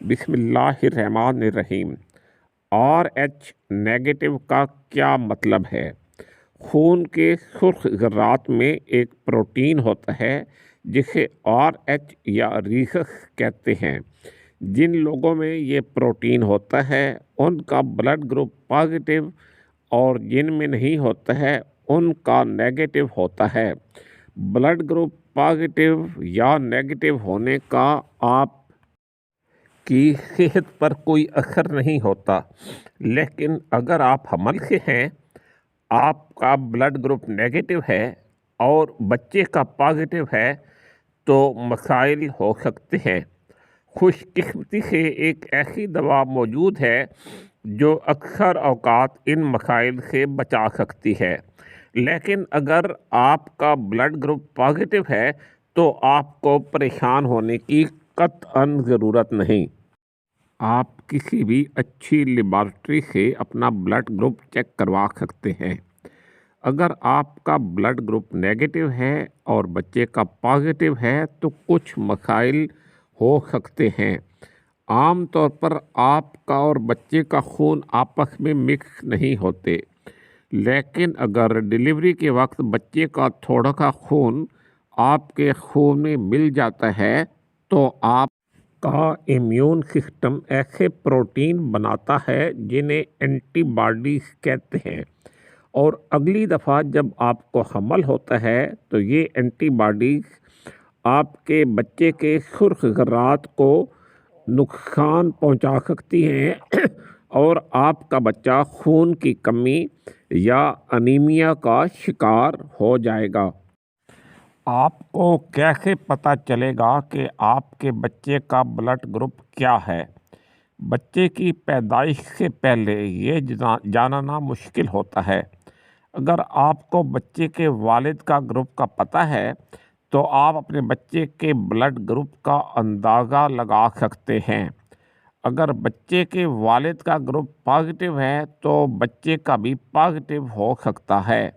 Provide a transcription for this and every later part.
بسم اللہ الرحمن الرحیم۔ RH نیگیٹو کا کیا مطلب ہے؟ خون کے سرخ ذرات میں ایک پروٹین ہوتا ہے جسے RH یا ریسس کہتے ہیں۔ جن لوگوں میں یہ پروٹین ہوتا ہے ان کا بلڈ گروپ پازیٹیو اور جن میں نہیں ہوتا ہے ان کا نیگیٹو ہوتا ہے۔ بلڈ گروپ پازیٹیو یا نیگیٹو ہونے کا آپ کی صحت پر کوئی اثر نہیں ہوتا، لیکن اگر آپ حمل سے ہیں، آپ کا بلڈ گروپ نیگیٹو ہے اور بچے کا پازیٹیو ہے تو مسائل ہو سکتے ہیں۔ خوش قسمتی سے ایک ایسی دوا موجود ہے جو اکثر اوقات ان مسائل سے بچا سکتی ہے، لیکن اگر آپ کا بلڈ گروپ پازیٹیو ہے تو آپ کو پریشان ہونے کی قطعاً ضرورت نہیں۔ آپ کسی بھی اچھی لیبارٹری سے اپنا بلڈ گروپ چیک کروا سکتے ہیں۔ اگر آپ کا بلڈ گروپ نیگیٹو ہے اور بچے کا پازیٹیو ہے تو کچھ مسائل ہو سکتے ہیں۔ عام طور پر آپ کا اور بچے کا خون آپس میں مکس نہیں ہوتے، لیکن اگر ڈیلیوری کے وقت بچے کا تھوڑا سا خون آپ کے خون میں مل جاتا ہے تو آپ کا امیون سسٹم ایسے پروٹین بناتا ہے جنہیں اینٹی باڈیز کہتے ہیں، اور اگلی دفعہ جب آپ کو حمل ہوتا ہے تو یہ اینٹی باڈیز آپ کے بچے کے سرخ ذرات کو نقصان پہنچا سکتی ہیں اور آپ کا بچہ خون کی کمی یا انیمیا کا شکار ہو جائے گا۔ آپ کو کیسے پتہ چلے گا کہ آپ کے بچے کا بلڈ گروپ کیا ہے؟ بچے کی پیدائش سے پہلے یہ جاننا مشکل ہوتا ہے۔ اگر آپ کو بچے کے والد کا گروپ کا پتہ ہے تو آپ اپنے بچے کے بلڈ گروپ کا اندازہ لگا سکتے ہیں۔ اگر بچے کے والد کا گروپ پازیٹیو ہے تو بچے کا بھی پازیٹیو ہو سکتا ہے،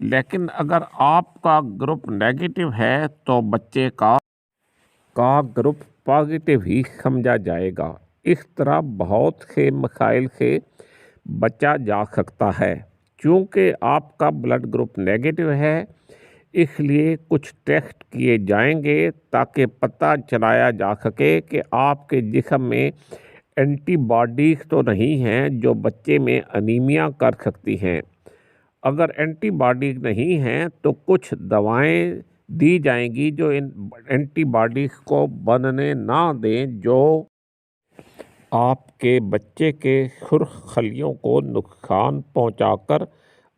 لیکن اگر آپ کا گروپ نیگیٹو ہے تو بچے کا گروپ پازیٹیو ہی سمجھا جائے گا۔ اس طرح بہت سے مسائل سے بچا جا سکتا ہے۔ چونکہ آپ کا بلڈ گروپ نیگیٹو ہے، اس لیے کچھ ٹیسٹ کیے جائیں گے تاکہ پتہ چلایا جا سکے کہ آپ کے جسم میں اینٹی باڈیز تو نہیں ہیں جو بچے میں انیمیا کر سکتی ہیں۔ اگر اینٹی باڈیز نہیں ہیں تو کچھ دوائیں دی جائیں گی جو ان اینٹی باڈیز کو بننے نہ دیں، جو آپ کے بچے کے سرخ خلیوں کو نقصان پہنچا کر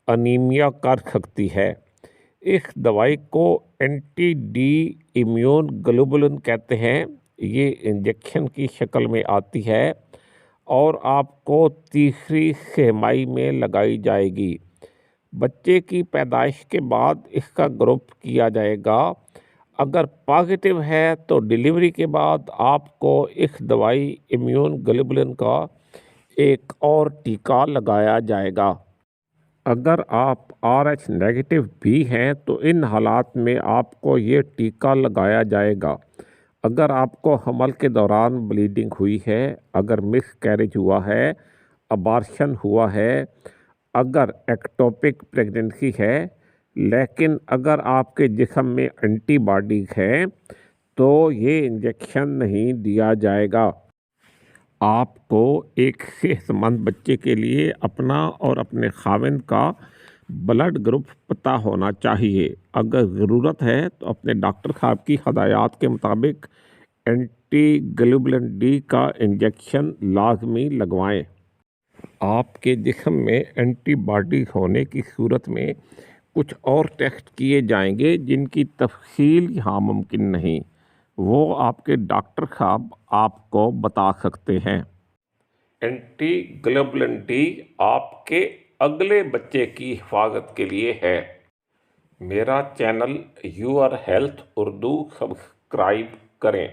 انیمیا کر سکتی ہے۔ اس دوائی کو اینٹی ڈی امیون گلوبولن کہتے ہیں۔ یہ انجیکشن کی شکل میں آتی ہے اور آپ کو تیسری سہ-ماہی میں لگائی جائے گی۔ بچے کی پیدائش کے بعد اس کا گروپ کیا جائے گا۔ اگر پازیٹیو ہے تو ڈیلیوری کے بعد آپ کو اس دوائی امیون گلوبولن کا ایک اور ٹیکہ لگایا جائے گا۔ اگر آپ RH نیگیٹو بھی ہیں تو ان حالات میں آپ کو یہ ٹیکہ لگایا جائے گا۔ اگر آپ کو حمل کے دوران بلیڈنگ ہوئی ہے، اگر مس کیریج ہوا ہے، ابارشن ہوا ہے، اگر ایکٹوپک پریگننسی ہے، لیکن اگر آپ کے جسم میں اینٹی باڈیز ہیں تو یہ انجیکشن نہیں دیا جائے گا۔ آپ کو ایک صحت مند بچے کے لیے اپنا اور اپنے خاوند کا بلڈ گروپ پتہ ہونا چاہیے۔ اگر ضرورت ہے تو اپنے ڈاکٹر صاحب کی ہدایات کے مطابق اینٹی گلوبولن ڈی کا انجیکشن لازمی لگوائیں۔ آپ کے جسم میں اینٹی باڈیز ہونے کی صورت میں کچھ اور ٹیسٹ کیے جائیں گے جن کی تفصیل یہاں ممکن نہیں، وہ آپ کے ڈاکٹر صاحب آپ کو بتا سکتے ہیں۔ اینٹی گلوبولن ڈی آپ کے اگلے بچے کی حفاظت کے لیے ہے۔ میرا channel your health Urdu subscribe کریں۔